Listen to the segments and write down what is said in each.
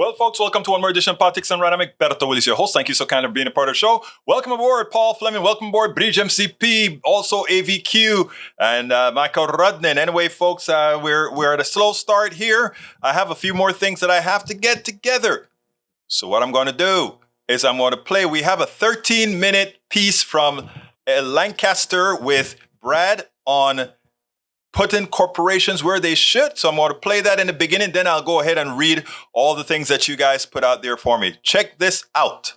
Well, folks, welcome to one more edition of Politics and Random. Berto Willis, your host. Thank you so kind of being a part of the show. Welcome aboard, Paul Fleming. Welcome aboard, Bridge MCP, also AVQ, and Michael Rudnin. Anyway, folks, we're at a slow start here. I have a few more things that I have to get together. So what I'm going to do is I'm going to play. We have a 13-minute piece from Lancaster with Brad on putting corporations where they should. So I'm going to play that in the beginning. Then I'll go ahead and read all the things that you guys put out there for me. Check this out.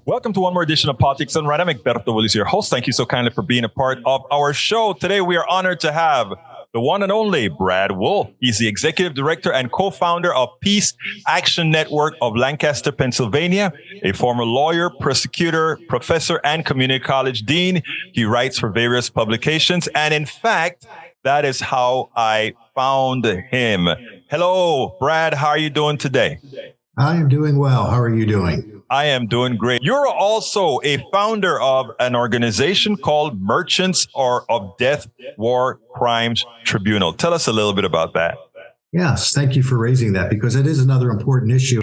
Welcome to one more edition of Politics and Random. Berto Willis, your host. Thank you so kindly for being a part of our show. Today, we are honored to have the one and only Brad Wolf. He's the executive director and co-founder of Peace Action Network of Lancaster, Pennsylvania, a former lawyer, prosecutor, professor, and community college dean. He writes for various publications. And in fact, that is how I found him. Hello, Brad. How are you doing today? I am doing well. How are you doing? I am doing great. You're also a founder of an organization called Merchants of Death War Crimes Tribunal. Tell us a little bit about that. Yes, thank you for raising that because it is another important issue.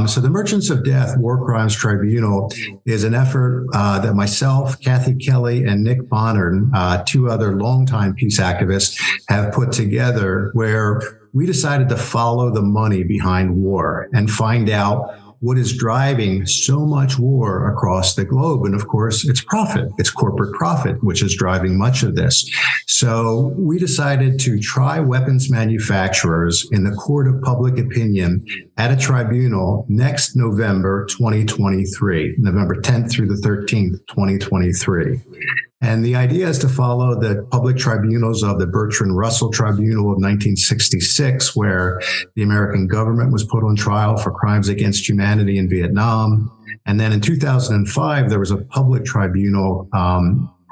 So the Merchants of Death War Crimes Tribunal is an effort that myself, Kathy Kelly, and Nick Bonner, two other longtime peace activists, have put together where we decided to follow the money behind war and find out what is driving so much war across the globe. And of course, it's profit. It's corporate profit, which is driving much of this. So we decided to try weapons manufacturers in the court of public opinion at a tribunal next November 2023, November 10th through the 13th, 2023. And the idea is to follow the public tribunals of the Bertrand Russell Tribunal of 1966, where the American government was put on trial for crimes against humanity in Vietnam. And then in 2005, there was a public tribunal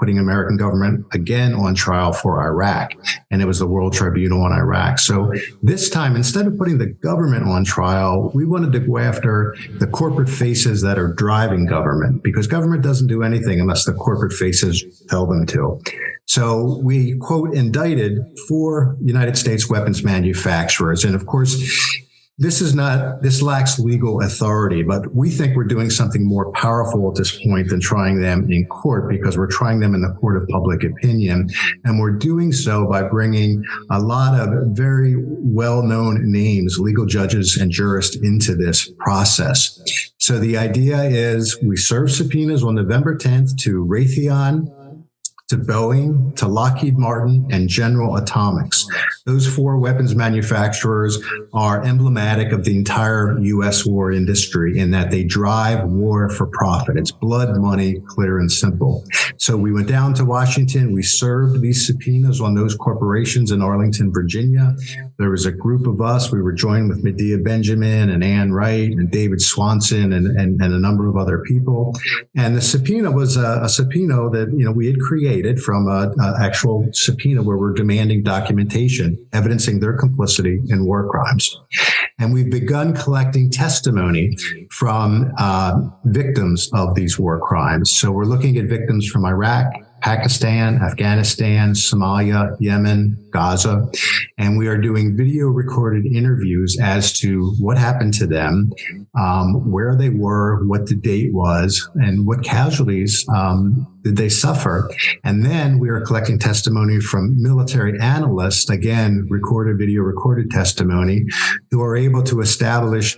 putting American government again on trial for Iraq. And it was the World Tribunal on Iraq. So this time, instead of putting the government on trial, we wanted to go after the corporate faces that are driving government, because government doesn't do anything unless the corporate faces tell them to. So we, quote, indicted 4 United States weapons manufacturers. And of course, this lacks legal authority, but we think we're doing something more powerful at this point than trying them in court, because we're trying them in the court of public opinion. And we're doing so by bringing a lot of very well-known names, legal judges and jurists, into this process. So the idea is we serve subpoenas on November 10th to Raytheon, to Boeing, to Lockheed Martin, and General Atomics. Those 4 weapons manufacturers are emblematic of the entire U.S. war industry in that they drive war for profit. It's blood money, clear and simple. So we went down to Washington. We served these subpoenas on those corporations in Arlington, Virginia. There was a group of us. We were joined with Medea Benjamin and Ann Wright and David Swanson and a number of other people. And the subpoena was a subpoena that we had created from an actual subpoena where we're demanding documentation evidencing their complicity in war crimes. And we've begun collecting testimony from victims of these war crimes. So we're looking at victims from Iraq, Pakistan, Afghanistan, Somalia, Yemen, Gaza, and we are doing video recorded interviews as to what happened to them, where they were, what the date was, and what casualties did they suffer. And then we are collecting testimony from military analysts, again, video recorded testimony, who are able to establish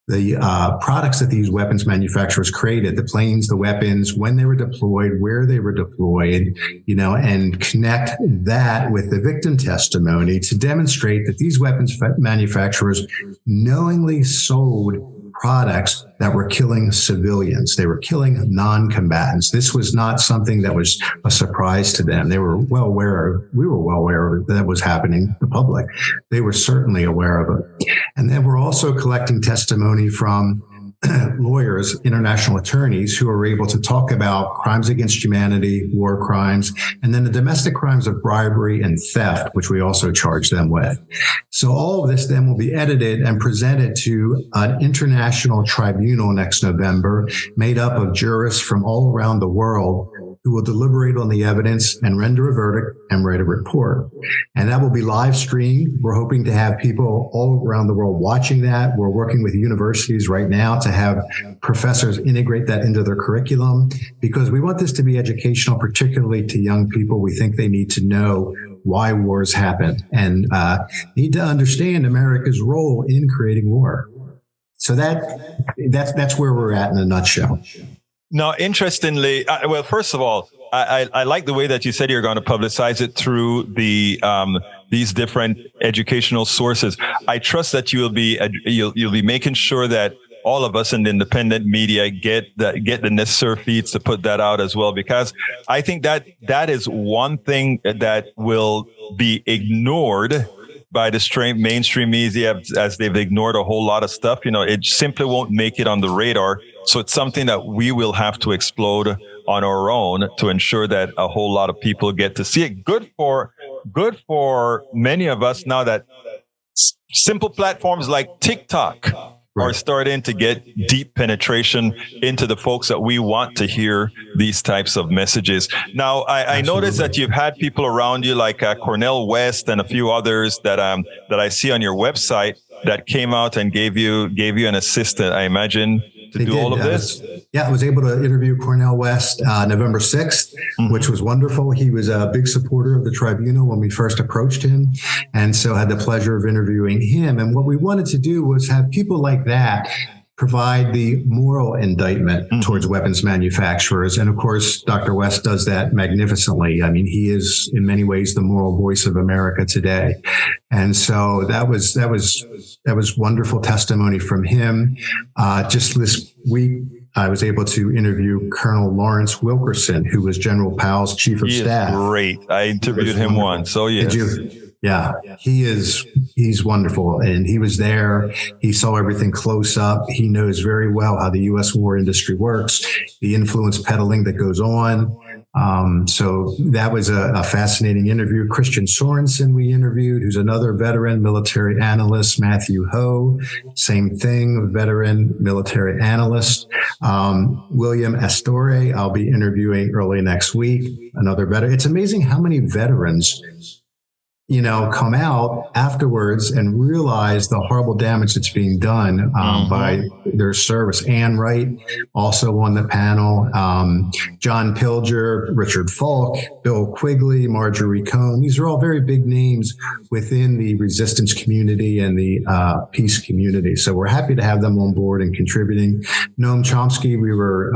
the products that these weapons manufacturers created, the planes, the weapons, when they were deployed, where they were deployed, and connect that with the victim testimony to demonstrate that these weapons manufacturers knowingly sold products that were killing civilians. They were killing non-combatants. This was not something that was a surprise to them. They were well aware. We were well aware of that was happening. The public, they were certainly aware of it. And then we're also collecting testimony from lawyers, international attorneys who are able to talk about crimes against humanity, war crimes, and then the domestic crimes of bribery and theft, which we also charge them with. So all of this then will be edited and presented to an international tribunal next November, made up of jurists from all around the world who will deliberate on the evidence and render a verdict and write a report. And that will be live streamed. We're hoping to have people all around the world watching that. We're working with universities right now to have professors integrate that into their curriculum because we want this to be educational, particularly to young people. We think they need to know why wars happen and need to understand America's role in creating war. So that's where we're at in a nutshell. Now, interestingly, well, first of all, I like the way that you said you're going to publicize it through the these different educational sources. I trust that you'll be making sure that all of us in the independent media get the necessary feeds to put that out as well, because I think that is one thing that will be ignored by the mainstream media as they've ignored a whole lot of stuff. It simply won't make it on the radar. So it's something that we will have to explode on our own to ensure that a whole lot of people get to see it. Good for many of us now that simple platforms like TikTok are starting to get deep penetration into the folks that we want to hear these types of messages. Now, I noticed that you've had people around you like Cornel West and a few others that I see on your website that came out and gave you an assistant, I imagine, to do all of this. I was able to interview Cornel West November 6th, which was wonderful. He was a big supporter of the tribunal when we first approached him. And so I had the pleasure of interviewing him. And what we wanted to do was have people like that provide the moral indictment towards weapons manufacturers. And of course, Dr. West does that magnificently. I mean, he is in many ways the moral voice of America today. And so that was wonderful testimony from him. Just this week, I was able to interview Colonel Lawrence Wilkerson, who was General Powell's chief of staff. He is great. I interviewed him once. So yes. Did you? Yeah, he's wonderful. And he was there. He saw everything close up. He knows very well how the U.S. war industry works, the influence peddling that goes on. So that was a fascinating interview. Christian Sorensen we interviewed, who's another veteran military analyst. Matthew Ho, same thing, veteran military analyst. William Astore, I'll be interviewing early next week, another veteran. It's amazing how many veterans come out afterwards and realize the horrible damage that's being done by their service. Ann Wright, also on the panel, John Pilger, Richard Falk, Bill Quigley, Marjorie Cohn. These are all very big names within the resistance community and the peace community. So we're happy to have them on board and contributing. Noam Chomsky, we were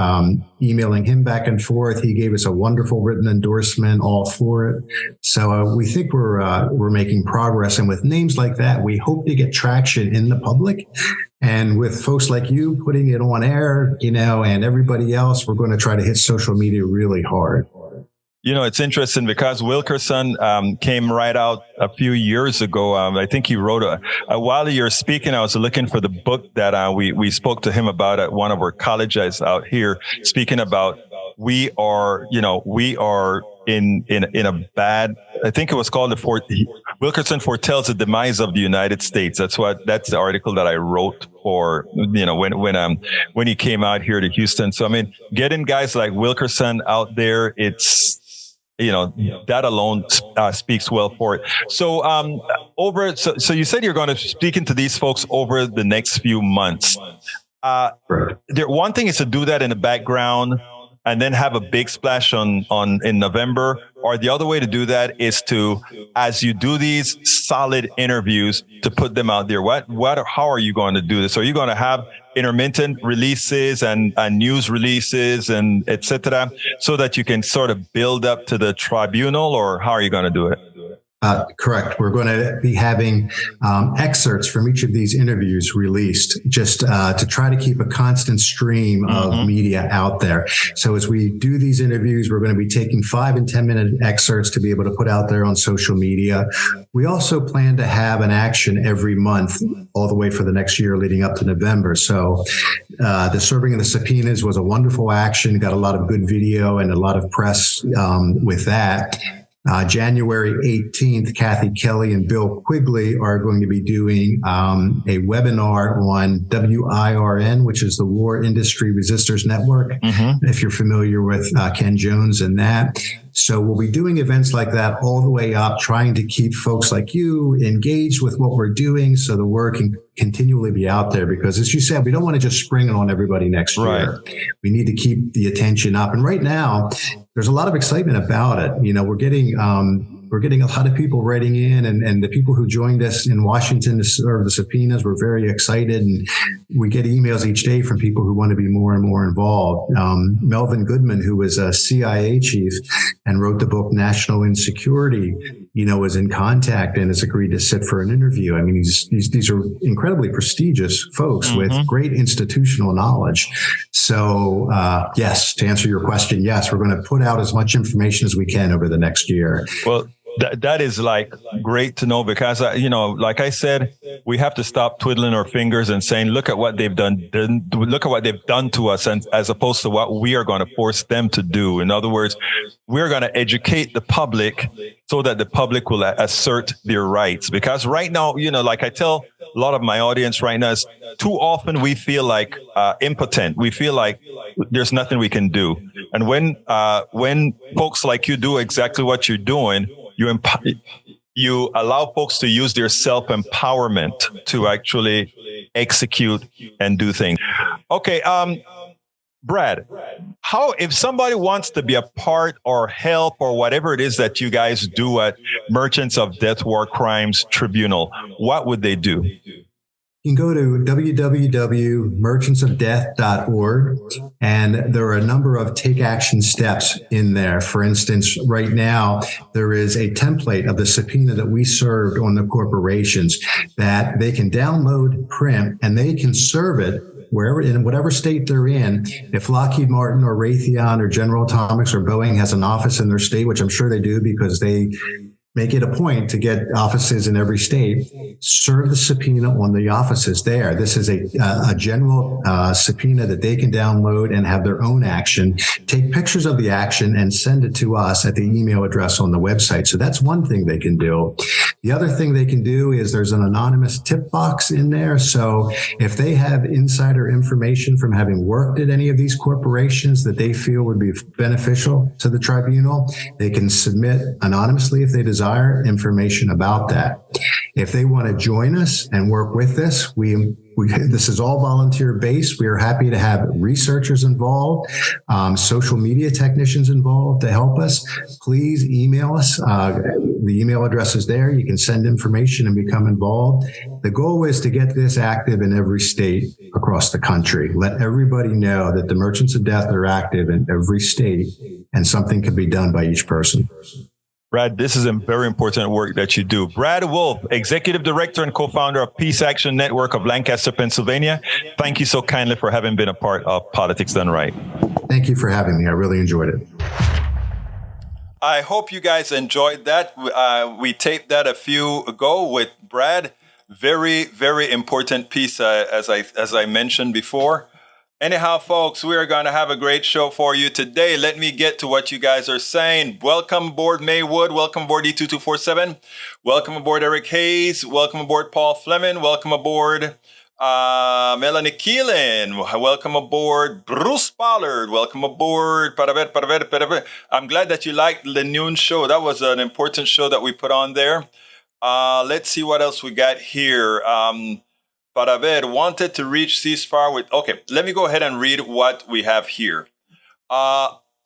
emailing him back and forth. He gave us a wonderful written endorsement, all for it. So we think we're making progress. And with names like that, we hope to get traction in the public. And with folks like you putting it on air, and everybody else, we're going to try to hit social media really hard. It's interesting because Wilkerson came right out a few years ago. I think he wrote while you were speaking, I was looking for the book that we spoke to him about at one of our colleges out here, speaking about we are in a bad, I think it was called Wilkerson foretells the demise of the United States. That's the article that I wrote for, when he came out here to Houston. So, I mean, getting guys like Wilkerson out there, it's, that alone speaks well for it. So, so you said you're going to be speaking to these folks over the next few months. One thing is to do that in the background and then have a big splash in November. Or the other way to do that is to, as you do these solid interviews, to put them out there. How are you going to do this? Are you going to have intermittent releases and news releases and et cetera, so that you can sort of build up to the tribunal, or how are you going to do it? Correct. We're going to be having excerpts from each of these interviews released just to try to keep a constant stream of media out there. So as we do these interviews, we're going to be taking 5 and 10 minute excerpts to be able to put out there on social media. We also plan to have an action every month all the way for the next year leading up to November. So the serving of the subpoenas was a wonderful action, got a lot of good video and a lot of press with that. January 18th, Kathy Kelly and Bill Quigley are going to be doing a webinar on WIRN, which is the War Industry Resistors Network, if you're familiar with Ken Jones and that. So we'll be doing events like that all the way up, trying to keep folks like you engaged with what we're doing so the word can continually be out there. Because as you said, we don't want to just spring it on everybody next year. We need to keep the attention up. And right now, there's a lot of excitement about it. You know, we're getting a lot of people writing in, and the people who joined us in Washington to serve the subpoenas were very excited. And we get emails each day from people who want to be more and more involved. Melvin Goodman, who was a CIA chief and wrote the book National Insecurity, you know, is in contact and has agreed to sit for an interview. I mean, these are incredibly prestigious folks with great institutional knowledge. So, yes, to answer your question, yes, we're going to put out as much information as we can over the next year. Well, that is like great to know, because, you know, like I said, we have to stop twiddling our fingers and saying, look at what they've done. Look at what they've done to us, and as opposed to what we are going to force them to do. In other words, we're going to educate the public so that the public will assert their rights. Because right now, you know, like I tell a lot of my audience right now, is too often we feel like impotent. We feel like there's nothing we can do. And when folks like you do exactly what you're doing, you allow folks to use their self-empowerment to actually execute and do things. Okay, Brad, how, if somebody wants to be a part or help or whatever it is that you guys do at Merchants of Death War Crimes Tribunal, what would they do? You can go to www.merchantsofdeath.org, and there are a number of take action steps in there. For instance, right now, there is a template of the subpoena that we served on the corporations that they can download, print, and they can serve it wherever, in whatever state they're in. If Lockheed Martin or Raytheon or General Atomics or Boeing has an office in their state, which I'm sure they do because they make it a point to get offices in every state, serve the subpoena on the offices there. This is a general subpoena that they can download and have their own action. Take pictures of the action and send it to us at the email address on the website. So that's one thing they can do. The other thing they can do is there's an anonymous tip box in there. So if they have insider information from having worked at any of these corporations that they feel would be beneficial to the tribunal, they can submit anonymously if they desire information about that. If they want to join us and work with us, this is all volunteer based. We are happy to have researchers involved, social media technicians involved to help us. Please email us. The email address is there. You can send information and become involved. The goal is to get this active in every state across the country. Let everybody know that the Merchants of Death are active in every state, and something can be done by each person. Brad, this is a very important work that you do. Brad Wolf, Executive Director and Co-founder of Peace Action Network of Lancaster, Pennsylvania. Thank you so kindly for having been a part of Politics Done Right. Thank you for having me. I really enjoyed it. I hope you guys enjoyed that. We taped that a few ago with Brad. Very, very important piece, as I mentioned before. Anyhow, folks, we are going to have a great show for you today. Let me get to what you guys are saying. Welcome aboard Maywood. Welcome aboard E2247. Welcome aboard Eric Hayes. Welcome aboard Paul Fleming. Welcome aboard Melanie Keelan. Welcome aboard Bruce Pollard. Welcome aboard. I'm glad that you liked the noon show. That was an important show that we put on there. Let's see what else we got here. Paraver wanted to reach ceasefire with... Okay, let me go ahead and read what we have here.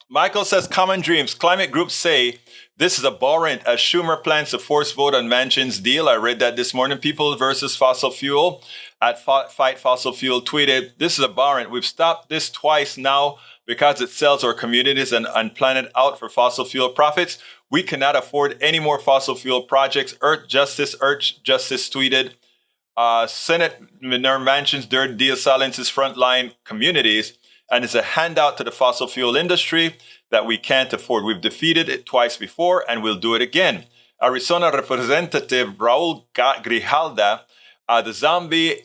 Michael says, common dreams. Climate groups say this is abhorrent as Schumer plans to force vote on Manchin's deal. I read that this morning. People versus fossil fuel at Fight Fossil Fuel tweeted, this is abhorrent. We've stopped this twice now because it sells our communities and planet out for fossil fuel profits. We cannot afford any more fossil fuel projects. Earth Justice tweeted, Senate Manchin's dirt deal silences frontline communities and is a handout to the fossil fuel industry that we can't afford. We've defeated it twice before and we'll do it again. Arizona Representative Raul Grijalda, the zombie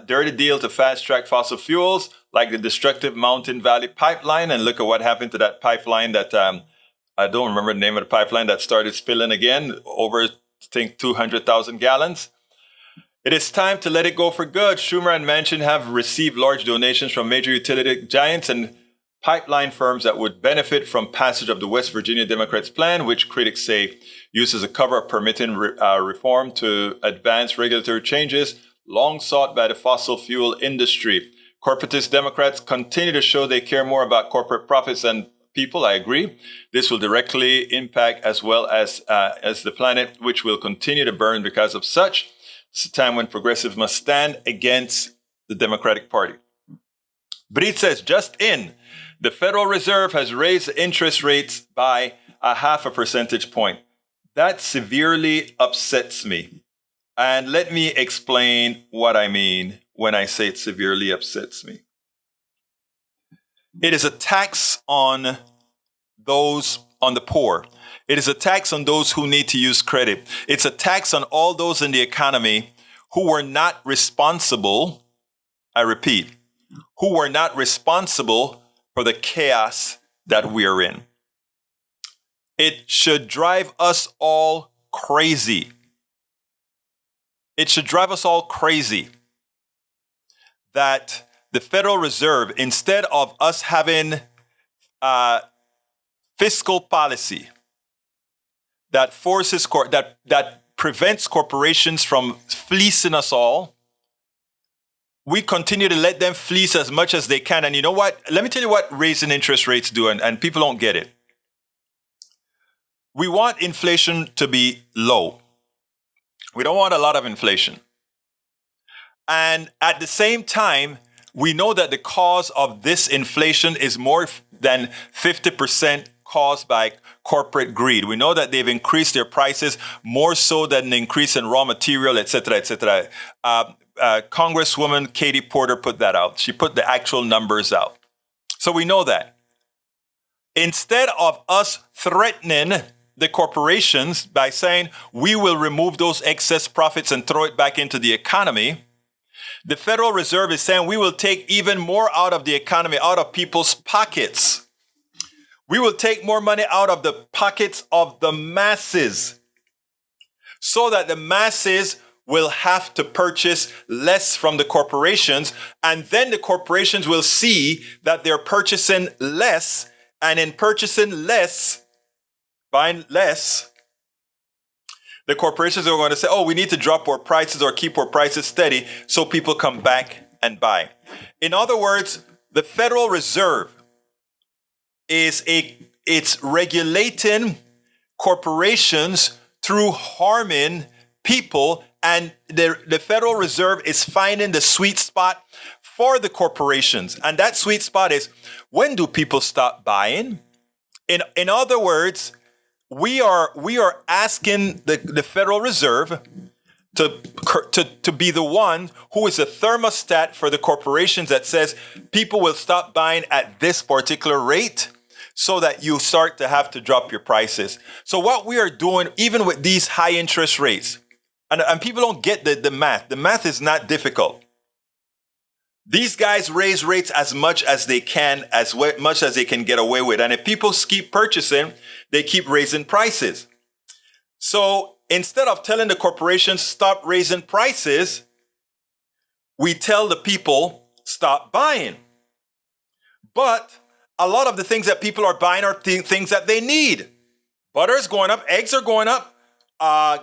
dirty deal to fast-track fossil fuels like the destructive Mountain Valley Pipeline. And look at what happened to that pipeline that I don't remember the name of the pipeline that started spilling again, over, I think, 200,000 gallons. It is time to let it go for good. Schumer and Manchin have received large donations from major utility giants and pipeline firms that would benefit from passage of the West Virginia Democrats' plan, which critics say uses a cover of permitting reform to advance regulatory changes long sought by the fossil fuel industry. Corporatist Democrats continue to show they care more about corporate profits than people. I agree. This will directly impact as well as the planet, which will continue to burn because of such. It's a time when progressives must stand against the Democratic Party. Breed says, just in, the Federal Reserve has raised interest rates by 0.5 percentage point. That severely upsets me. And let me explain what I mean when I say it severely upsets me. It is a tax on those, on the poor. It is a tax on those who need to use credit. It's a tax on all those in the economy who were not responsible, I repeat, who were not responsible for the chaos that we are in. It should drive us all crazy. It should drive us all crazy that the Federal Reserve, instead of us having fiscal policy that forces that prevents corporations from fleecing us all, we continue to let them fleece as much as they can. And you know what? Let me tell you what raising interest rates do, and people don't get it. We want inflation to be low. We don't want a lot of inflation. And at the same time, we know that the cause of this inflation is more than 50% caused by corporate greed. We know that they've increased their prices more so than the increase in raw material, et cetera, et cetera. Congresswoman Katie Porter put that out. She put the actual numbers out. So we know that. Instead of us threatening the corporations by saying we will remove those excess profits and throw it back into the economy, the Federal Reserve is saying we will take even more out of the economy, out of people's pockets. We will take more money out of the pockets of the masses so that the masses will have to purchase less from the corporations. And then the corporations will see that they're purchasing less, and in purchasing less, buying less, the corporations are going to say, oh, we need to drop our prices or keep our prices steady so people come back and buy. In other words, the Federal Reserve it's regulating corporations through harming people, and the Federal Reserve is finding the sweet spot for the corporations. And that sweet spot is, when do people stop buying? In other words, we are asking the Federal Reserve to be the one who is a thermostat for the corporations that says people will stop buying at this particular rate so that you start to have to drop your prices. So what we are doing, even with these high interest rates, and people don't get the math. The math is not difficult. These guys raise rates as much as they can, as much as they can get away with. And if people keep purchasing, they keep raising prices. So instead of telling the corporations stop raising prices, we tell the people stop buying. But a lot of the things that people are buying are things that they need. Butter's going up, eggs are going up.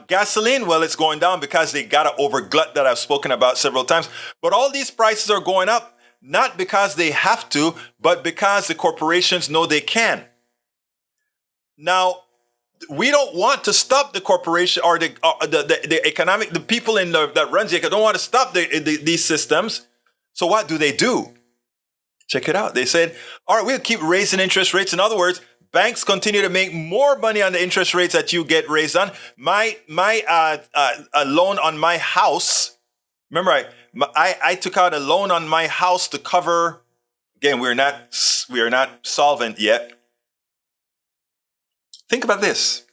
Gasoline, well, it's going down because they got to overglut that I've spoken about several times. But all these prices are going up, not because they have to, but because the corporations know they can. Now, we don't want to stop the corporation or the economic, the people that runs it don't want to stop these systems. So what do? Check it out. They said, all right, we'll keep raising interest rates. In other words, banks continue to make more money on the interest rates that you get raised on. My loan on my house. Remember, I took out a loan on my house to cover. Again, we are not solvent yet. Think about this.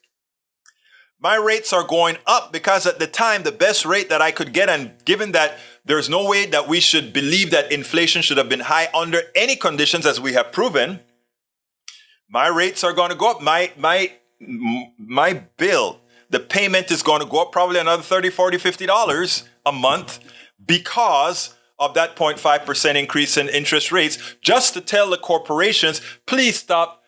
My rates are going up because at the time, the best rate that I could get, and given that there's no way that we should believe that inflation should have been high under any conditions, as we have proven, My rates are going to go up. My bill, the payment is going to go up probably another $30, $40, $50 a month because of that 0.5% increase in interest rates, just to tell the corporations, please stop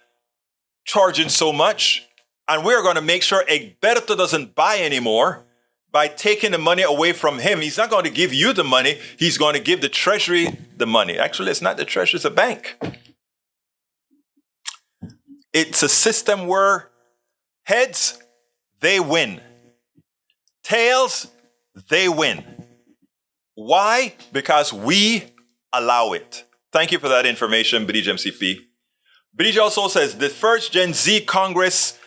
charging so much. And we're going to make sure Egberto doesn't buy anymore by taking the money away from him. He's not going to give you the money. He's going to give the Treasury the money. Actually, it's not the Treasury, it's a bank. It's a system where heads, they win. Tails, they win. Why? Because we allow it. Thank you for that information, Bridge MCP. Bridge also says the first Gen Z Congress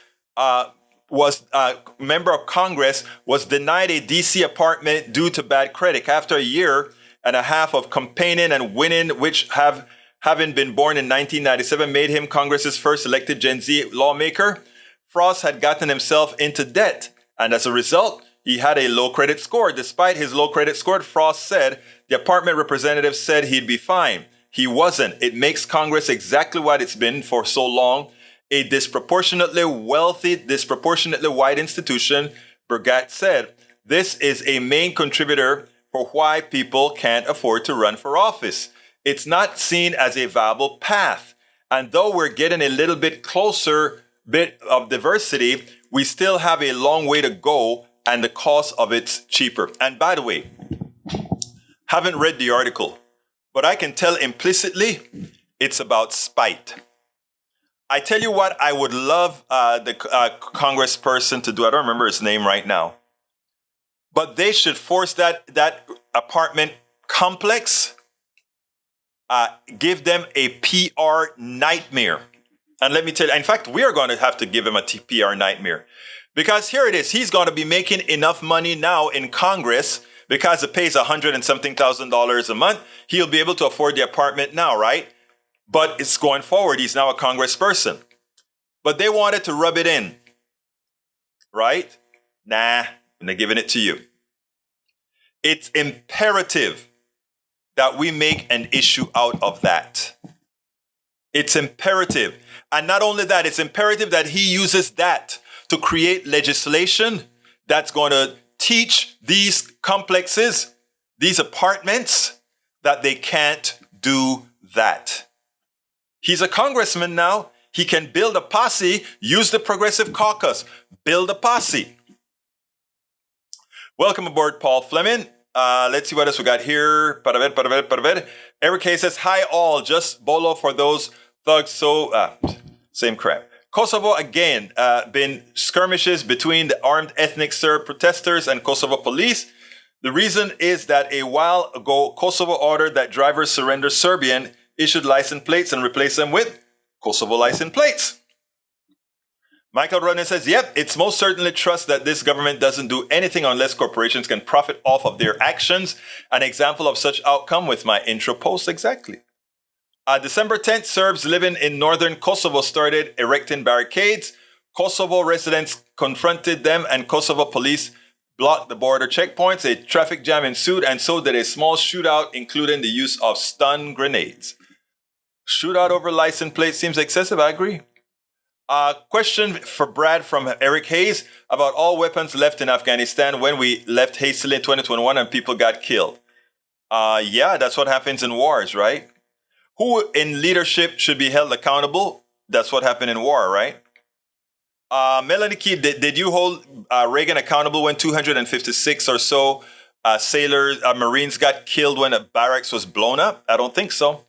member of Congress was denied a DC apartment due to bad credit after a year and a half of campaigning and winning, which having been born in 1997 made him Congress's first elected Gen Z lawmaker. Frost had gotten himself into debt, and as a result, he had a low credit score. Despite his low credit score, Frost said the apartment representative said he'd be fine. He wasn't. It makes Congress exactly what it's been for so long, a disproportionately wealthy, disproportionately wide institution. Burgat said, this is a main contributor for why people can't afford to run for office. It's not seen as a viable path. And though we're getting a little bit closer, bit of diversity, we still have a long way to go, and the cost of it's cheaper. And by the way, haven't read the article, but I can tell implicitly it's about spite. I tell you what, I would love the congressperson to do. I don't remember his name right now, but they should force that apartment complex, give them a PR nightmare. And let me tell you, in fact, we are going to have to give him a PR nightmare. Because here it is, he's going to be making enough money now in Congress because it pays $100 and something thousand a month. He'll be able to afford the apartment now, right? But it's going forward. He's now a congressperson. But they wanted to rub it in, right? Nah, and they're giving it to you. It's imperative that we make an issue out of that. It's imperative. And not only that, it's imperative that he uses that to create legislation that's going to teach these complexes, these apartments, that they can't do that. He's a congressman now. He can build a posse, use the Progressive Caucus, build a posse. Welcome aboard, Paul Fleming. Let's see what else we got here. Eric K says, hi all, just bolo for those thugs. So, same crap. Kosovo, again, been skirmishes between the armed ethnic Serb protesters and Kosovo police. The reason is that a while ago, Kosovo ordered that drivers surrender Serbian issued license plates and replace them with Kosovo license plates. Michael Rodney says, yep, it's most certainly trust that this government doesn't do anything unless corporations can profit off of their actions. An example of such outcome with my intro post, exactly. December 10th, Serbs living in northern Kosovo started erecting barricades. Kosovo residents confronted them and Kosovo police blocked the border checkpoints. A traffic jam ensued and so did a small shootout, including the use of stun grenades. Shootout over license plate seems excessive, I agree. Question for Brad from Eric Hayes about all weapons left in Afghanistan when we left hastily in 2021 and people got killed. Yeah, that's what happens in wars, right? Who in leadership should be held accountable? That's what happened in war, right? Melanie Key, did you hold Reagan accountable when 256 or so sailors, Marines got killed when a barracks was blown up? I don't think so.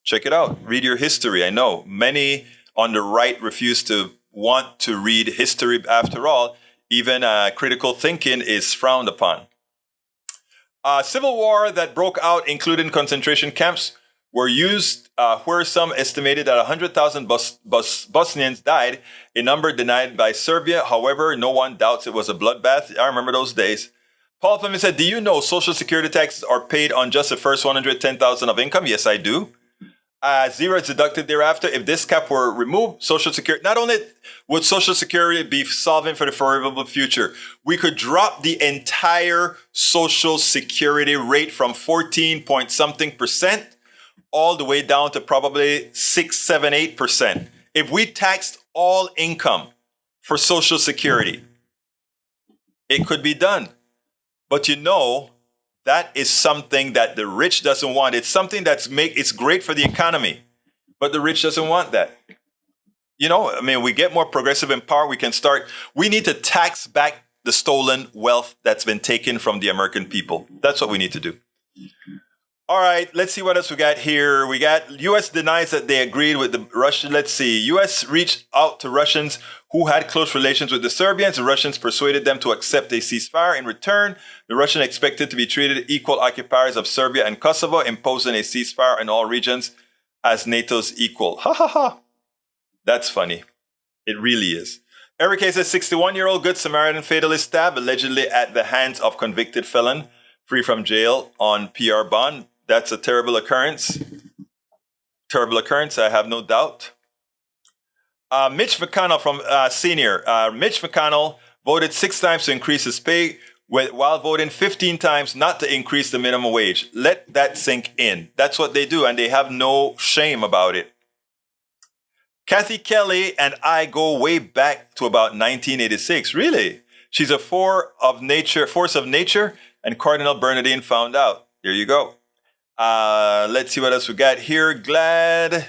Check it out. Read your history. I know many on the right refuse to want to read history. After all, even critical thinking is frowned upon. Civil war that broke out, including concentration camps, were used where some estimated that 100,000 Bosnians died, a number denied by Serbia. However, no one doubts it was a bloodbath. I remember those days. Paul Fleming said, do you know Social Security taxes are paid on just the first 110,000 of income? Yes, I do. Zero is deducted thereafter. If this cap were removed, Social Security, not only would Social Security be solvent for the foreseeable future, we could drop the entire Social Security rate from 14 point something percent all the way down to probably 6, 7, 8%. If we taxed all income for Social Security, it could be done. But that is something that the rich doesn't want. It's something it's great for the economy, but the rich doesn't want that. We get more progressive in power. We need to tax back the stolen wealth that's been taken from the American people. That's what we need to do. All right, let's see what else we got here. We got U.S. denies that they agreed with the Russian. Let's see. U.S. reached out to Russians who had close relations with the Serbians. The Russians persuaded them to accept a ceasefire. In return, the Russians expected to be treated equal occupiers of Serbia and Kosovo, imposing a ceasefire in all regions as NATO's equal. Ha ha ha. That's funny. It really is. Eric Hayes says 61-year-old Good Samaritan fatally stabbed allegedly at the hands of convicted felon free from jail on PR bond. That's a terrible occurrence. Terrible occurrence, I have no doubt. Mitch McConnell from Senior. Mitch McConnell voted 6 times to increase his pay while voting 15 times not to increase the minimum wage. Let that sink in. That's what they do, and they have no shame about it. Kathy Kelly and I go way back to about 1986. Really? She's a force of nature, and Cardinal Bernardine found out. There you go. Let's see what else we got here. Glad.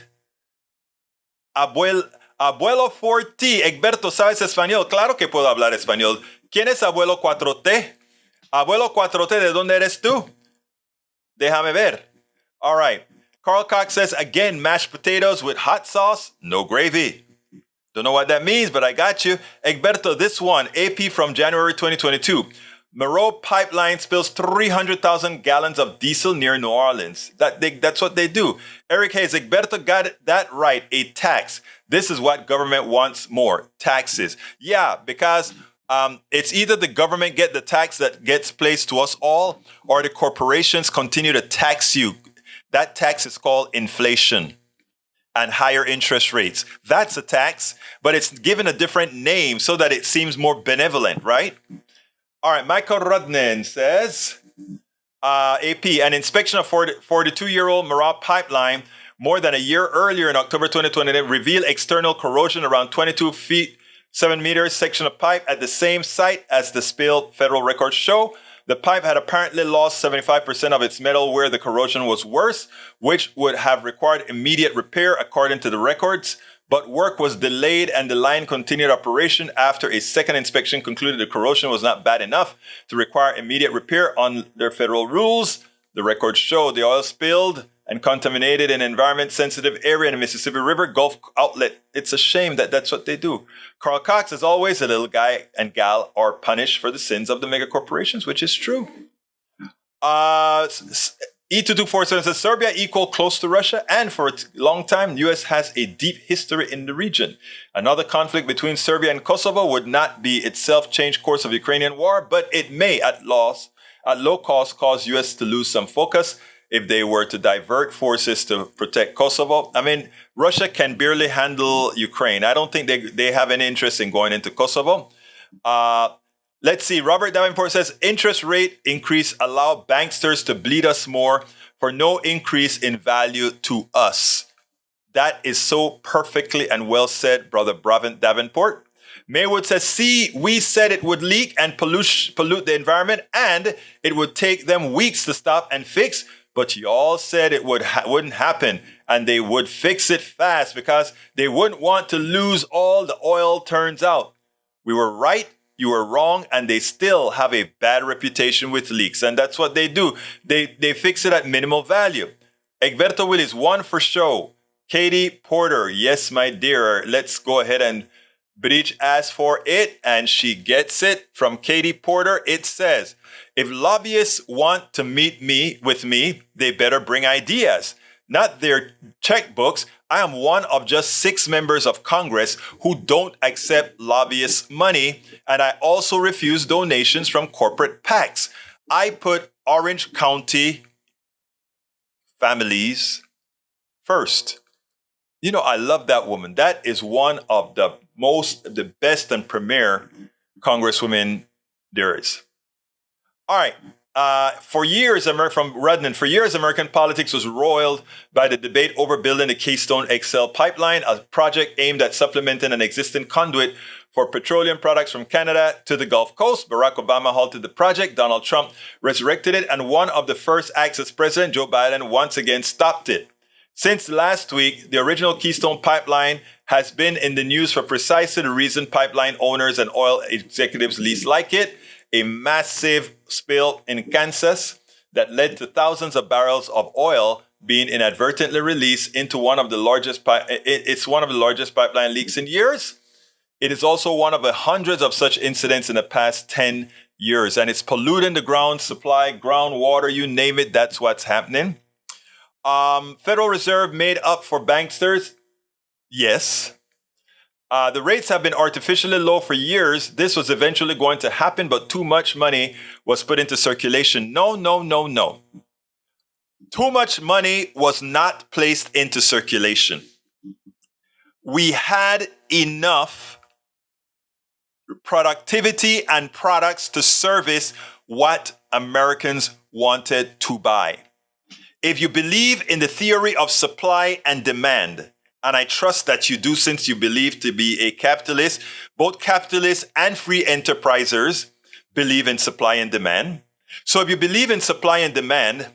Abuelo 4T. Egberto, ¿sabes español? Claro que puedo hablar español. ¿Quién es Abuelo 4T? Abuelo 4T, ¿de dónde eres tú? Déjame ver. All right. Carl Cox says, again, mashed potatoes with hot sauce, no gravy. Don't know what that means, but I got you. Egberto, this one, AP from January 2022. Moreau Pipeline spills 300,000 gallons of diesel near New Orleans. That's what they do. Eric Hayes, Egberto got that right, a tax. This is what government wants more, taxes. Yeah, because it's either the government get the tax that gets placed to us all, or the corporations continue to tax you. That tax is called inflation and higher interest rates. That's a tax, but it's given a different name so that it seems more benevolent, right? All right, Michael Rudnin says, AP, an inspection of 42-year-old Marab pipeline more than a year earlier in October 2020 revealed external corrosion around 22 feet, 7 meters section of pipe at the same site as the spill, federal records show. The pipe had apparently lost 75% of its metal where the corrosion was worse, which would have required immediate repair according to the records. But work was delayed and the line continued operation after a second inspection concluded the corrosion was not bad enough to require immediate repair on their federal rules. The records show the oil spilled and contaminated an environment-sensitive area in the Mississippi River Gulf outlet. It's a shame that that's what they do. Carl Cox, as always, a little guy and gal are punished for the sins of the mega corporations, which is true. E2247 says Serbia equal close to Russia, and for a long time, U.S. has a deep history in the region. Another conflict between Serbia and Kosovo would not be itself change course of Ukrainian war, but it may, at low cost, cause U.S. to lose some focus if they were to divert forces to protect Kosovo. I mean, Russia can barely handle Ukraine. I don't think they have any interest in going into Kosovo. Let's see. Robert Davenport says, interest rate increase allow banksters to bleed us more for no increase in value to us. That is so perfectly and well said, Brother Davenport. Maywood says, see, we said it would leak and pollute the environment, and it would take them weeks to stop and fix. But you all said it wouldn't happen, and they would fix it fast because they wouldn't want to lose all the oil, turns out. We were right, you were wrong, and they still have a bad reputation with leaks. And that's what they do. They fix it at minimal value. Egberto Willis, one for show. Katie Porter, yes, my dear. Let's go ahead and Bridge asked for it, and she gets it from Katie Porter. It says, if lobbyists want to meet with me, they better bring ideas, not their checkbooks. I am one of just 6 members of Congress who don't accept lobbyists' money, and I also refuse donations from corporate PACs. I put Orange County families first. You know, I love that woman. That is one of the best and premier congresswomen there is. All right. For years, from Rudnan, for years, American politics was roiled by the debate over building the Keystone XL pipeline, a project aimed at supplementing an existing conduit for petroleum products from Canada to the Gulf Coast. Barack Obama halted the project. Donald Trump resurrected it. And one of the first acts as president, Joe Biden, once again stopped it. Since last week, the original Keystone pipeline has been in the news for precisely the reason pipeline owners and oil executives least like it. A massive spill in Kansas that led to thousands of barrels of oil being inadvertently released into one of the largest pipeline leaks in years. It is also one of the hundreds of such incidents in the past 10 years, and it's polluting the ground supply, groundwater, you name it, that's what's happening. Federal Reserve made up for banksters? Yes. The rates have been artificially low for years. This was eventually going to happen, but too much money was put into circulation. No. Too much money was not placed into circulation. We had enough productivity and products to service what Americans wanted to buy. If you believe in the theory of supply and demand, and I trust that you do since you believe to be a capitalist, both capitalists and free enterprisers believe in supply and demand. So if you believe in supply and demand,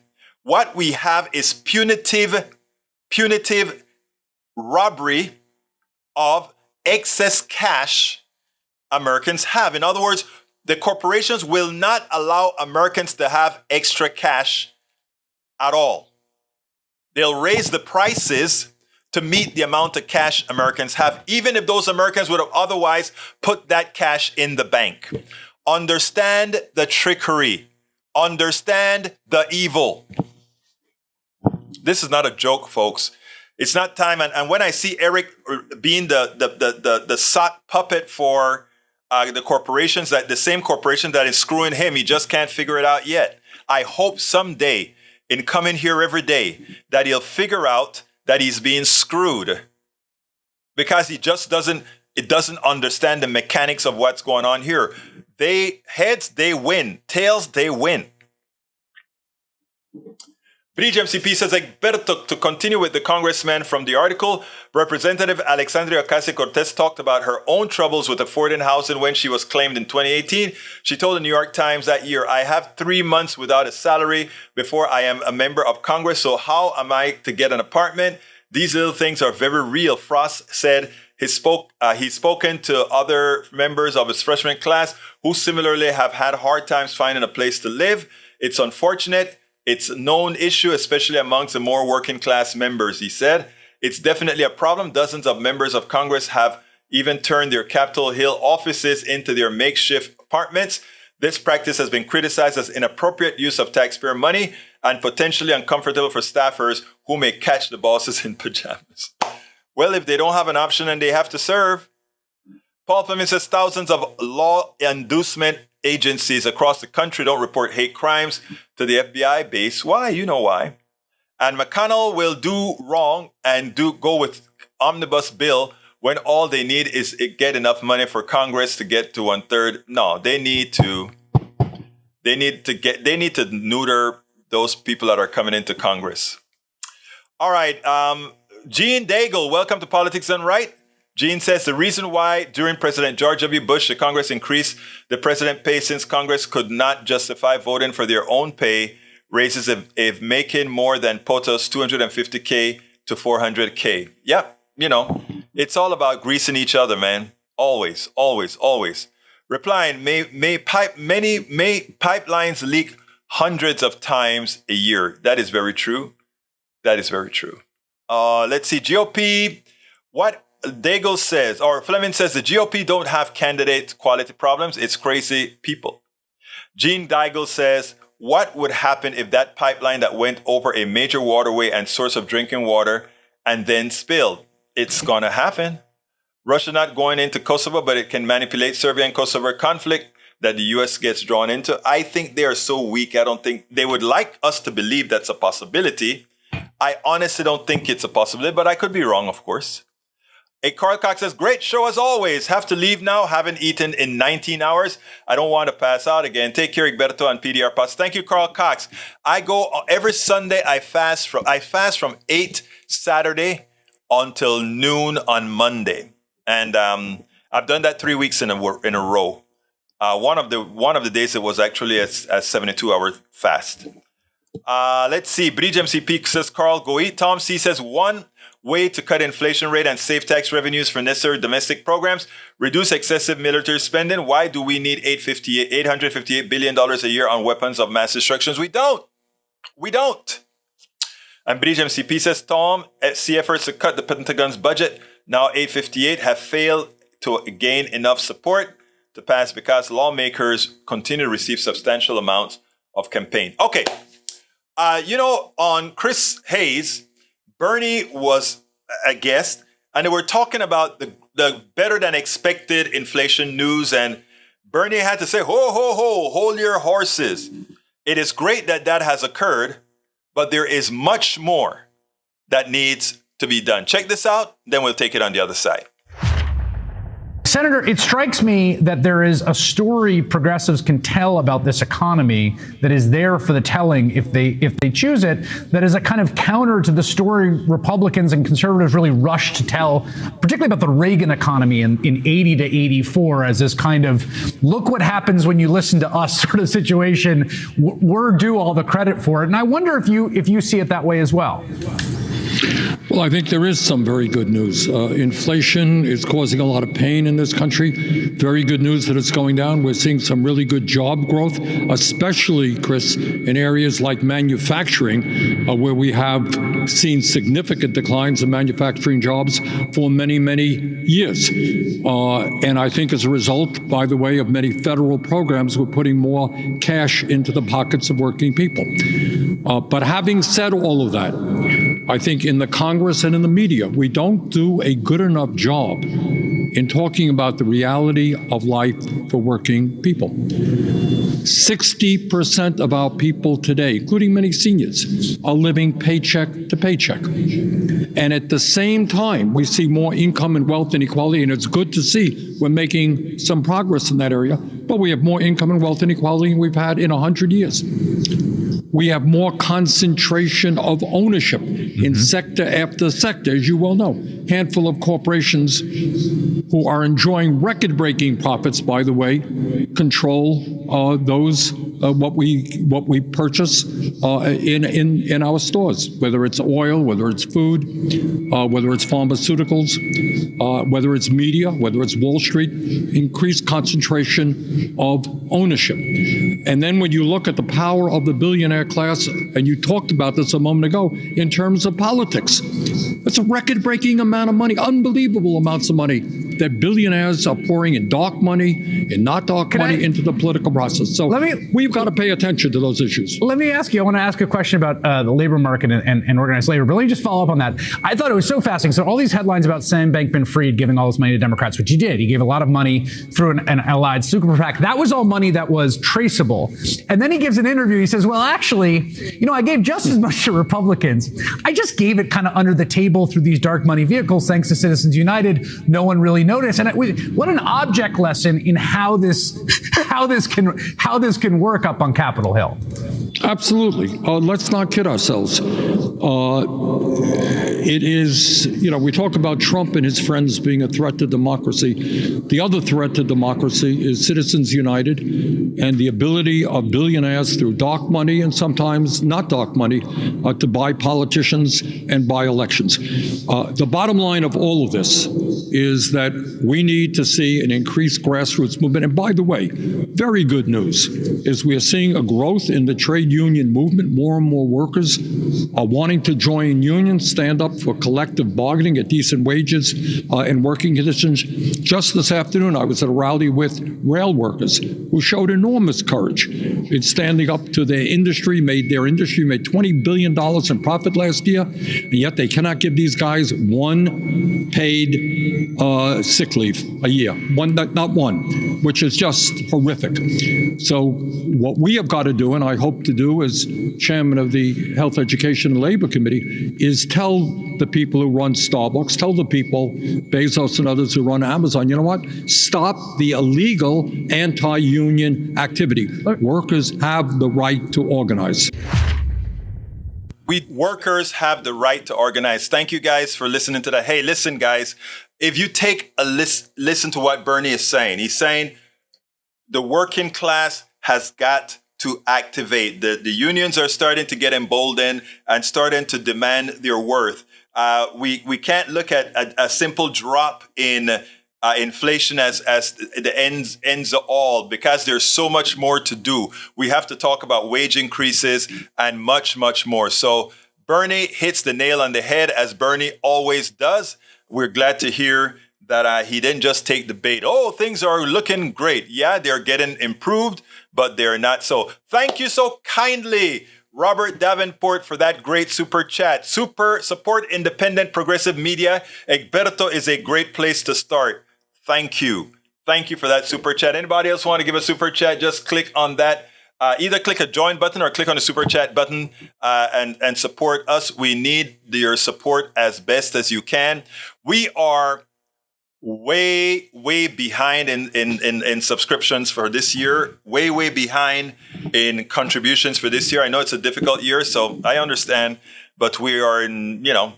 what we have is punitive robbery of excess cash Americans have. In other words, the corporations will not allow Americans to have extra cash at all. They'll raise the prices to meet the amount of cash Americans have, even if those Americans would have otherwise put that cash in the bank. Understand the trickery. Understand the evil. This is not a joke, folks. It's not time. And when I see Eric being the sock puppet for the corporations, that the same corporation that is screwing him, he just can't figure it out yet. I hope someday, in coming here every day, that he'll figure out that he's being screwed, because he just doesn't understand the mechanics of what's going on here. Heads, they win. Tails, they win. Bridge MCP says, Egberto, to continue with the congressman from the article, Representative Alexandria Ocasio-Cortez talked about her own troubles with affording housing when she was claimed in 2018. She told the New York Times that year, I have 3 months without a salary before I am a member of Congress, so how am I to get an apartment? These little things are very real. Frost said he's spoken to other members of his freshman class who similarly have had hard times finding a place to live. It's unfortunate. It's a known issue, especially amongst the more working class members, he said. It's definitely a problem. Dozens of members of Congress have even turned their Capitol Hill offices into their makeshift apartments. This practice has been criticized as inappropriate use of taxpayer money and potentially uncomfortable for staffers who may catch the bosses in pajamas. Well, if they don't have an option and they have to serve. Paul Fleming says thousands of law inducement agencies across the country don't report hate crimes to the FBI base. Why? You know why. And McConnell will do wrong and go with omnibus bill when all they need is get enough money for Congress to get to 1/3. No, they need to neuter those people that are coming into Congress. All right. Gene Daigle, welcome to Politics Done Right. Gene says the reason why during President George W. Bush, the Congress increased the president pay since Congress could not justify voting for their own pay raises if making more than POTUS $250K to $400K. Yep, it's all about greasing each other, man. Always. Replying, may pipelines leak hundreds of times a year. That is very true. Let's see, GOP, what Daigle says, or Fleming says, the GOP don't have candidate quality problems. It's crazy people. Gene Daigle says, what would happen if that pipeline that went over a major waterway and source of drinking water and then spilled? It's going to happen. Russia not going into Kosovo, but it can manipulate Serbia and Kosovo conflict that the U.S. gets drawn into. I think they are so weak. I don't think they would like us to believe that's a possibility. I honestly don't think it's a possibility, but I could be wrong, of course. Hey, Carl Cox says, great show as always. Have to leave now. Haven't eaten in 19 hours. I don't want to pass out again. Take care, Egberto and PDR Pots. Thank you, Carl Cox. I go every Sunday. I fast from 8 Saturday until noon on Monday, and I've done that 3 weeks in a row. One of the days it was actually a 72-hour fast. Let's see. Bridge MCP says, Carl, go eat. Tom C says, one way to cut inflation rate and save tax revenues for necessary domestic programs, reduce excessive military spending. Why do we need $858 billion a year on weapons of mass destruction? We don't. And Bridge MCP says, Tom, see efforts to cut the Pentagon's budget. Now 858 have failed to gain enough support to pass because lawmakers continue to receive substantial amounts of campaign. Okay. On Chris Hayes, Bernie was a guest, and they were talking about the better than expected inflation news. And Bernie had to say, ho, ho, ho, hold your horses. It is great that has occurred, but there is much more that needs to be done. Check this out, then we'll take it on the other side. Senator, it strikes me that there is a story progressives can tell about this economy that is there for the telling if they choose it, that is a kind of counter to the story Republicans and conservatives really rushed to tell, particularly about the Reagan economy in 80 to 84 as this kind of, look what happens when you listen to us sort of situation. We're due all the credit for it. And I wonder if you see it that way as well. Well, I think there is some very good news. Inflation is causing a lot of pain in this country. Very good news that it's going down. We're seeing some really good job growth, especially, Chris, in areas like manufacturing, where we have seen significant declines in manufacturing jobs for many, many years. And I think as a result, by the way, of many federal programs, we're putting more cash into the pockets of working people. But having said all of that, I think in the Congress and in the media, we don't do a good enough job in talking about the reality of life for working people. 60% of our people today, including many seniors, are living paycheck to paycheck. And at the same time, we see more income and wealth inequality, and it's good to see we're making some progress in that area, but we have more income and wealth inequality than we've had in 100 years. We have more concentration of ownership in sector after sector, as you well know. Handful of corporations who are enjoying record-breaking profits, by the way, control those what we purchase in our stores, whether it's oil, whether it's food, whether it's pharmaceuticals, whether it's media, whether it's Wall Street. Increased concentration of ownership. And then when you look at the power of the billionaire class, and you talked about this a moment ago, in terms of politics, it's a record-breaking amount of money, unbelievable amounts of money that billionaires are pouring in dark money and not dark money into the political process. So we've got to pay attention to those issues. Let me ask you, I want to ask a question about the labor market and organized labor, but let me just follow up on that. I thought it was so fascinating. So all these headlines about Sam Bankman-Fried giving all this money to Democrats, which he did. He gave a lot of money through an allied super PAC. That was all money that was traceable. And then he gives an interview. He says, well, actually, I gave just as much to Republicans. I just gave it kind of under the table through these dark money vehicles, thanks to Citizens United. No one really noticed. And what an object lesson in how this can work up on Capitol Hill. Absolutely. Let's not kid ourselves. It is, we talk about Trump and his friends being a threat to democracy. The other threat to democracy is Citizens United and the ability of billionaires through dark money and sometimes not dark money to buy politicians and buy elections. The bottom line of all of this is that we need to see an increased grassroots movement. And by the way, very good news is we are seeing a growth in the trade union movement. More and more workers are wanting to join unions, stand up for collective bargaining at decent wages and working conditions. Just this afternoon, I was at a rally with rail workers who showed enormous courage in standing up to their industry. Their industry made $20 billion in profit last year, and yet they cannot give these guys one paid sick leave a year. Not one, which is just horrific. So what we have got to do, and I hope to do as chairman of the Health, Education, and Labor Labor Committee is tell the people who run Starbucks, tell the people, Bezos and others who run Amazon, you know what? Stop the illegal anti-union activity. Workers have the right to organize. We workers have the right to organize. Thank you guys for listening to that. Hey, listen, guys, if you take a listen to what Bernie is saying, he's saying the working class has got to activate. The unions are starting to get emboldened and starting to demand their worth. We can't look at a simple drop in inflation as the ends all, because there's so much more to do. We have to talk about wage increases and much, much more. So Bernie hits the nail on the head, as Bernie always does. We're glad to hear that he didn't just take the bait. Oh, things are looking great. Yeah, they're getting improved, but they're not so. Thank you so kindly, Robert Davenport, for that great super chat. Support independent progressive media. Egberto is a great place to start. Thank you. Thank you for that super chat. Anybody else want to give a super chat? Just click on that. Either click a join button or click on the super chat button and support us. We need your support as best as you can. We are way behind in subscriptions for this year, way behind in contributions for this year. I know it's a difficult year, so I understand, but we are to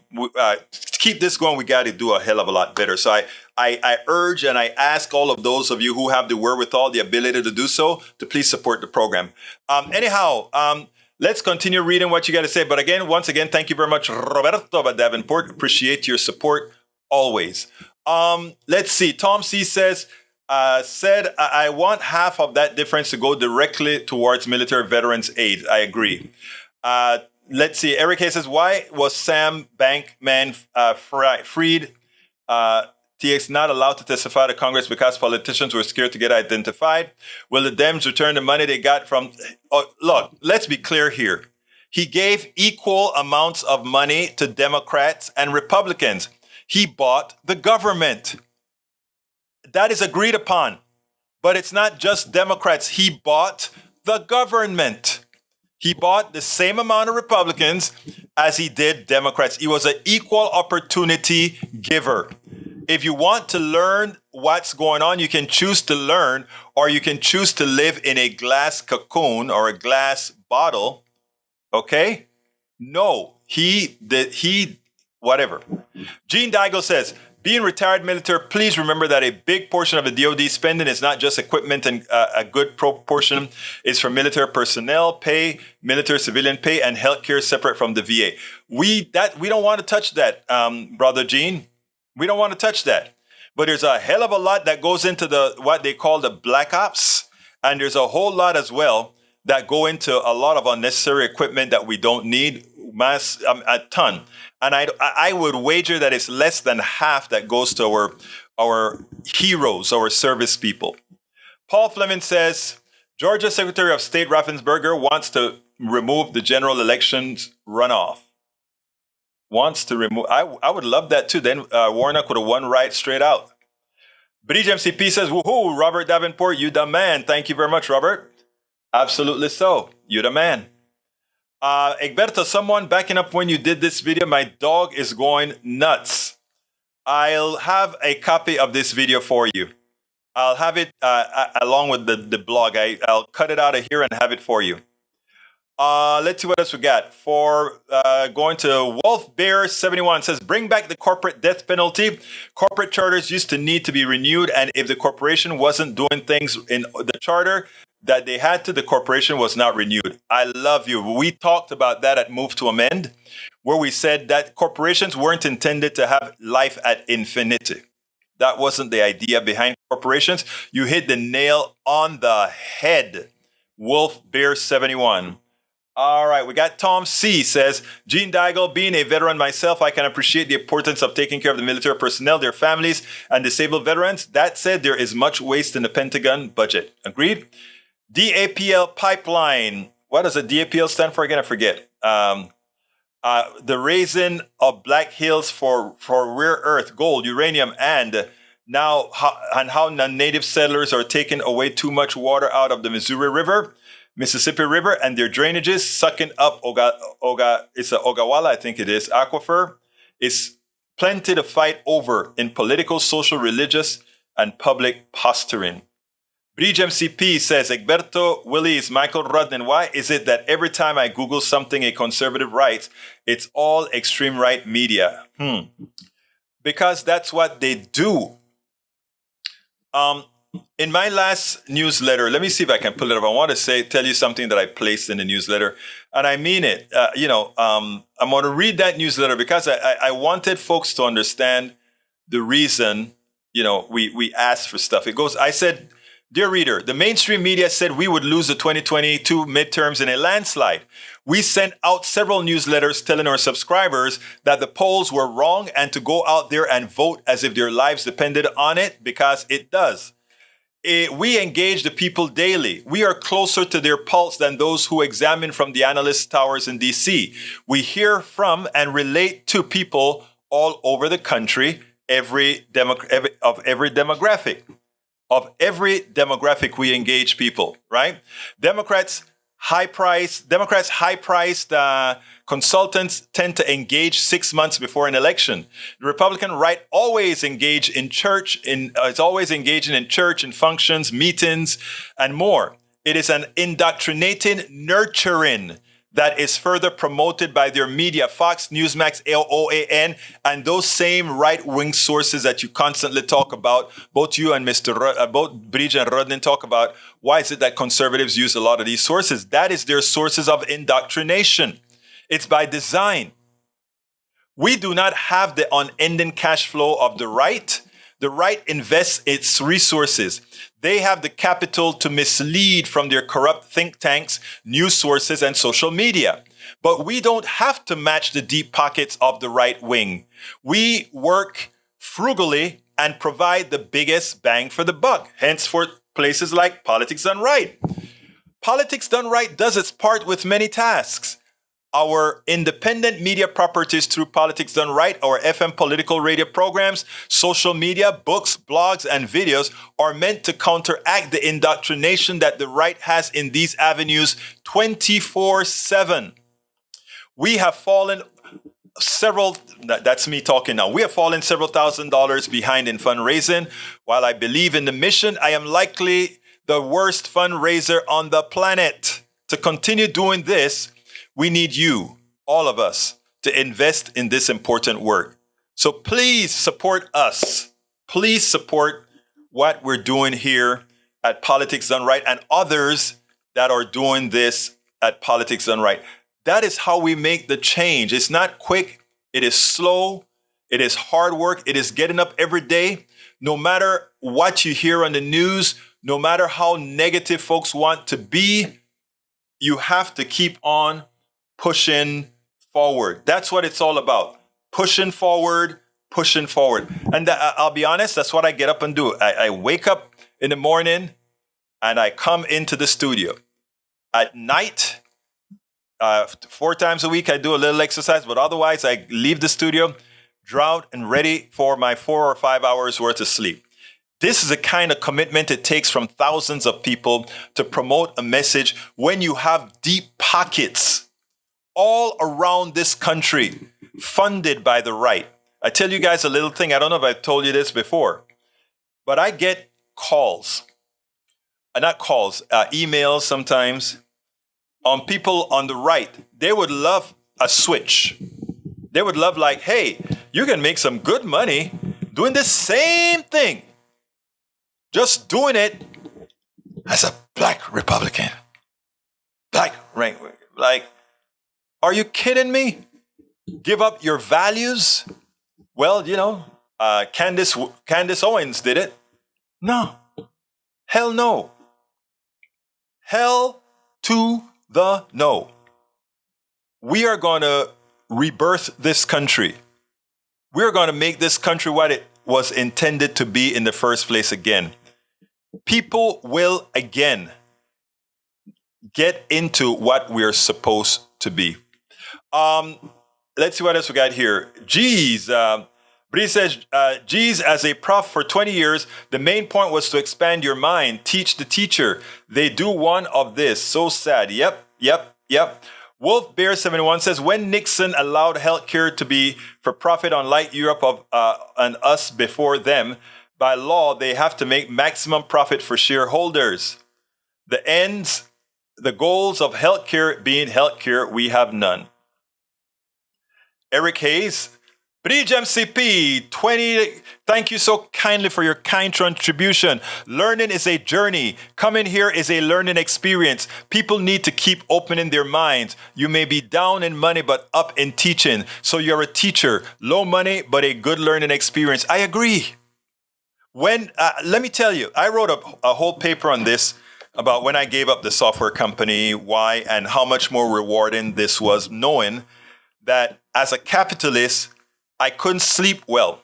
keep this going, we got to do a hell of a lot better. So I urge and I ask all of those of you who have the wherewithal, the ability to do so, to please support the program. Let's continue reading what you got to say. But once again, thank you very much, Roberto Davenport. Appreciate your support always. Let's see. Tom C said, I want half of that difference to go directly towards military veterans aid. I agree. Let's see. Eric Hayes says, why was Sam Bankman-Fried TX not allowed to testify to Congress? Because politicians were scared to get identified. Will the Dems return the money they got from... look, let's be clear here. He gave equal amounts of money to Democrats and Republicans. He bought the government. That is agreed upon. But it's not just Democrats. He bought the government. He bought the same amount of Republicans as he did Democrats. He was an equal opportunity giver. If you want to learn what's going on, you can choose to learn, or you can choose to live in a glass cocoon or a glass bottle. Okay? No, whatever. Gene Daigle says, being retired military, please remember that a big portion of the DoD spending is not just equipment, and a good proportion is for military personnel pay, military civilian pay, and healthcare separate from the VA. We don't want to touch that, Brother Gene. We don't want to touch that. But there's a hell of a lot that goes into what they call the black ops, and there's a whole lot as well that go into a lot of unnecessary equipment that we don't need, a ton. And I would wager that it's less than half that goes to our heroes, our service people. Paul Fleming says, Georgia Secretary of State Raffensperger wants to remove the general elections runoff. Wants to remove. I would love that too. Then Warnock would have won right straight out. Bridge MCP says, woohoo, Robert Davenport, you the man. Thank you very much, Robert. Absolutely so. You the man. Egberto, someone backing up when you did this video. My dog is going nuts. I'll have a copy of this video for you. I'll have it along with the blog. I'll cut it out of here and have it for you. Let's see what else we got. For going to Wolf Bear 71 says, bring back the corporate death penalty. Corporate charters used to need to be renewed, and if the corporation wasn't doing things in the charter that they had to, the corporation was not renewed. I love you. We talked about that at Move to Amend, where we said that corporations weren't intended to have life at infinity. That wasn't the idea behind corporations. You hit the nail on the head. Wolf Bear 71. All right, we got Tom C. says, Gene Daigle, being a veteran myself, I can appreciate the importance of taking care of the military personnel, their families, and disabled veterans. That said, there is much waste in the Pentagon budget. Agreed? DAPL pipeline. What does the DAPL stand for again? I forget. The raising of Black Hills for rare earth, gold, uranium, and how non-native settlers are taking away too much water out of the Missouri River. Mississippi River and their drainages sucking up it's a Ogallala, I think it is, aquifer. It's plenty to fight over in political, social, religious, and public posturing. Bridge MCP says, Egberto Willis, Michael Rudnin, why is it that every time I Google something a conservative writes, it's all extreme right media? Because that's what they do. In my last newsletter, let me see if I can pull it up. I want to tell you something that I placed in the newsletter, and I mean it. I'm going to read that newsletter because I wanted folks to understand the reason, we asked for stuff. It goes, I said, dear reader, the mainstream media said we would lose the 2022 midterms in a landslide. We sent out several newsletters telling our subscribers that the polls were wrong and to go out there and vote as if their lives depended on it, because it does. We engage the people daily. We are closer to their pulse than those who examine from the analyst towers in DC. We hear from and relate to people all over the country, every demographic. Of every demographic, we engage people, right? Democrats, high-priced consultants tend to engage 6 months before an election. The Republican right always engage in church, is always engaging in church and functions, meetings, and more. It is an indoctrinating nurturing that is further promoted by their media, Fox, Newsmax, OAN, and those same right-wing sources that you constantly talk about. Both you and both Bridge and Rudnin talk about. Why is it that conservatives use a lot of these sources? That is their sources of indoctrination. It's by design. We do not have the unending cash flow of the right. The right invests its resources. They have the capital to mislead from their corrupt think tanks, news sources, and social media. But we don't have to match the deep pockets of the right wing. We work frugally and provide the biggest bang for the buck. Henceforth, places like Politics Done Right. Politics Done Right does its part with many tasks. Our independent media properties through Politics Done Right, our FM political radio programs, social media, books, blogs, and videos are meant to counteract the indoctrination that the right has in these avenues 24/7. We have fallen that's me talking now. We have fallen several $1,000s behind in fundraising. While I believe in the mission, I am likely the worst fundraiser on the planet. To continue doing this, we need you, all of us, to invest in this important work. So please support us. Please support what we're doing here at Politics Done Right and others that are doing this at Politics Done Right. That is how we make the change. It's not quick. It is slow. It is hard work. It is getting up every day. No matter what you hear on the news, no matter how negative folks want to be, you have to keep on pushing forward. That's what it's all about. Pushing forward, pushing forward. And I'll be honest, that's what I get up and do. I wake up in the morning and I come into the studio. At night, 4 times a week, I do a little exercise, but otherwise I leave the studio, drowned and ready for my 4 or 5 hours worth of sleep. This is the kind of commitment it takes from thousands of people to promote a message when you have deep pockets all around this country funded by the right. I tell you guys a little thing. I don't know if I've told you this before, but I get calls, emails sometimes on people on the right. They would love a switch. They would love like, hey, you can make some good money doing the same thing. Just doing it as a black Republican. Black, right? Like, are you kidding me? Give up your values? Well, Candace Owens did it. No. Hell no. Hell to the no. We are going to rebirth this country. We're going to make this country what it was intended to be in the first place again. People will again get into what we're supposed to be. Let's see what else we got here. Geez, But he says, geez, as a prof for 20 years, the main point was to expand your mind, teach the teacher. They do one of this. So sad. Yep. Wolf Bear 71 says, when Nixon allowed healthcare to be for profit unlike Europe and us before them, by law, they have to make maximum profit for shareholders. The goals of healthcare being healthcare, we have none. Eric Hayes, Bridge MCP 20, thank you so kindly for your kind contribution. Learning is a journey. Coming here is a learning experience. People need to keep opening their minds. You may be down in money, but up in teaching. So you're a teacher. Low money, but a good learning experience. I agree. Let me tell you, I wrote a whole paper on this about when I gave up the software company, why, and how much more rewarding this was, knowing that as a capitalist, I couldn't sleep well.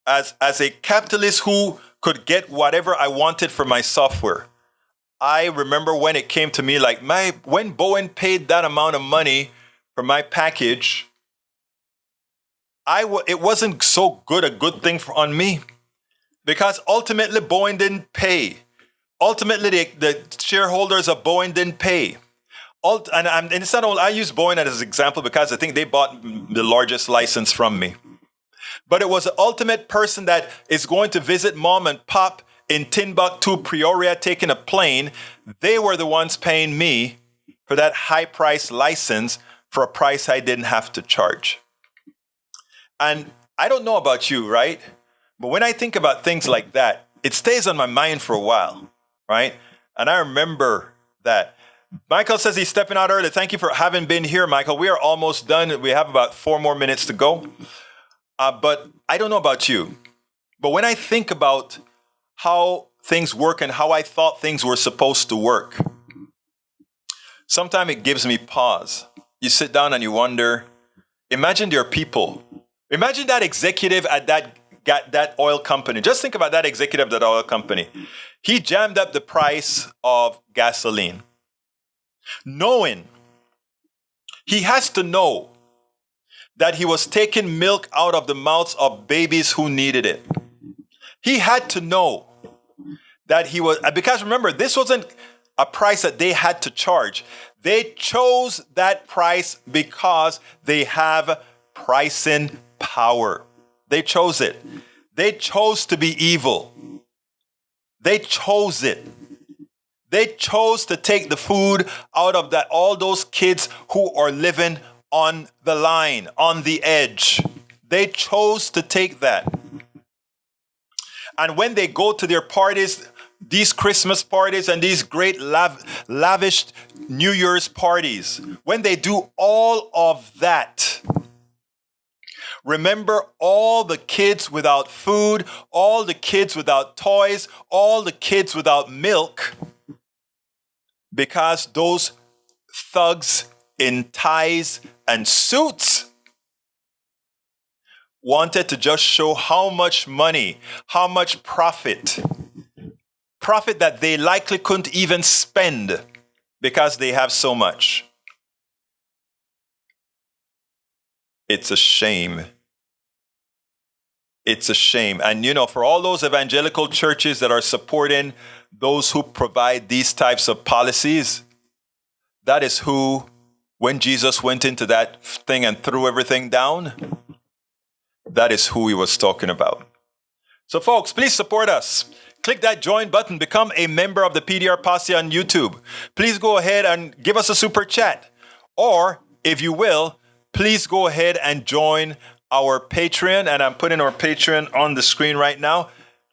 As a capitalist who could get whatever I wanted for my software, I remember when it came to me like when Boeing paid that amount of money for my package, it wasn't so a good thing on me, because ultimately Boeing didn't pay. Ultimately, the shareholders of Boeing didn't pay. And it's not only, I use Boeing as an example because I think they bought the largest license from me. But it was the ultimate person that is going to visit mom and pop in Timbuktu, Peoria, taking a plane. They were the ones paying me for that high price license for a price I didn't have to charge. And I don't know about you, right? But when I think about things like that, it stays on my mind for a while, right? And I remember that. Michael says he's stepping out early. Thank you for having been here, Michael. We are almost done. We have about 4 more minutes to go. But I don't know about you. But when I think about how things work and how I thought things were supposed to work, sometimes it gives me pause. You sit down and you wonder, imagine there are people. Imagine that executive at that oil company. Just think about that executive at that oil company. He jammed up the price of gasoline, knowing he has to know that he was taking milk out of the mouths of babies who needed it. He had to know that he was, because remember, this wasn't a price that they had to charge. They chose that price because they have pricing power. They chose it. They chose to be evil. They chose it. They chose to take the food out of all those kids who are living on the line, on the edge. They chose to take that. And when they go to their parties, these Christmas parties and these great lavish New Year's parties, when they do all of that, remember all the kids without food, all the kids without toys, all the kids without milk, because those thugs in ties and suits wanted to just show how much money, how much profit that they likely couldn't even spend because they have so much. It's a shame. It's a shame. And for all those evangelical churches that are supporting those who provide these types of policies, that is who, when Jesus went into that thing and threw everything down, that is who he was talking about. So folks, please support us. Click that join button. Become a member of the PDR Posse on YouTube. Please go ahead and give us a super chat. Or, if you will, please go ahead and join our Patreon. And I'm putting our Patreon on the screen right now.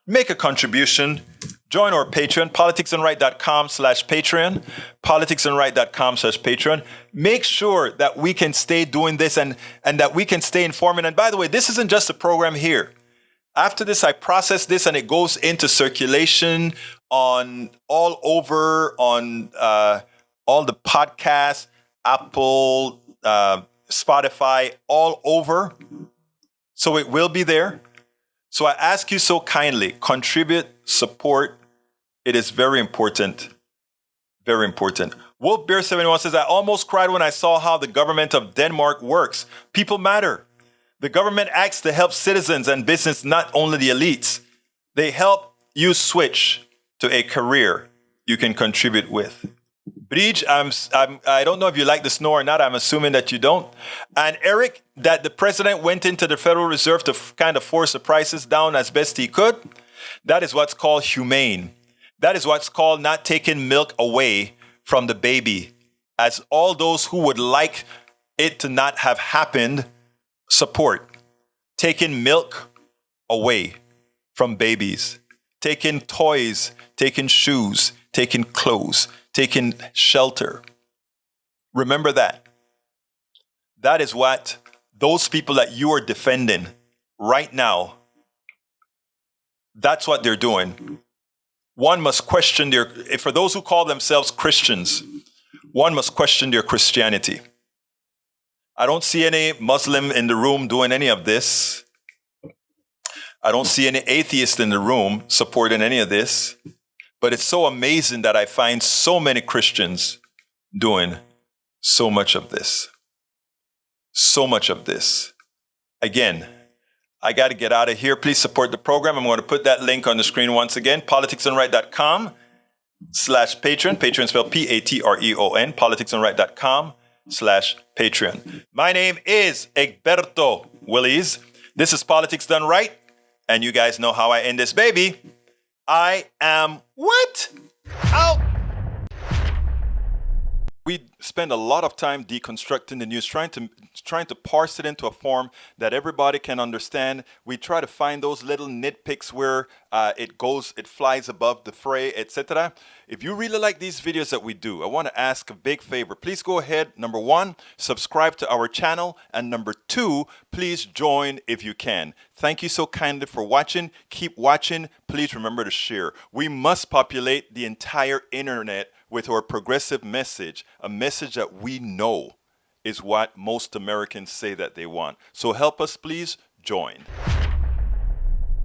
Make a contribution. Join our Patreon, politicsandright.com/Patreon, politicsandright.com/Patreon. Make sure that we can stay doing this and that we can stay informing. And by the way, this isn't just a program here. After this, I process this and it goes into circulation on all over, on all the podcasts, Apple, Spotify, all over. So it will be there. So I ask you so kindly, contribute, support. It is very important. Very important. Wolf Bear 71 says, I almost cried when I saw how the government of Denmark works. People matter. The government acts to help citizens and business, not only the elites. They help you switch to a career you can contribute with. Bridge, I don't know if you like the snore or not. I'm assuming that you don't. And Eric, that the president went into the Federal Reserve to kind of force the prices down as best he could. That is what's called humane. That is what's called not taking milk away from the baby, as all those who would like it to not have happened support. Taking milk away from babies, taking toys, taking shoes, taking clothes, taking shelter. Remember that. That is what those people that you are defending right now, that's what they're doing. One must question for those who call themselves Christians, one must question their Christianity. I don't see any Muslim in the room doing any of this. I don't see any atheist in the room supporting any of this. But it's so amazing that I find so many Christians doing so much of this. So much of this. Again, I got to get out of here. Please support the program. I'm going to put that link on the screen once again. politicsdoneright.com/Patreon. Patreon spelled Patreon. politicsdoneright.com/Patreon. My name is Egberto Willies. This is Politics Done Right. And you guys know how I end this baby. I am what? Out. We spend a lot of time deconstructing the news, trying to parse it into a form that everybody can understand. We try to find those little nitpicks where it flies above the fray, etc. If you really like these videos that we do, I want to ask a big favor. Please go ahead. Number 1, subscribe to our channel. And number 2, please join if you can. Thank you so kindly for watching. Keep watching. Please remember to share. We must populate the entire internet with our progressive message, a message that we know is what most Americans say that they want. So help us, please join.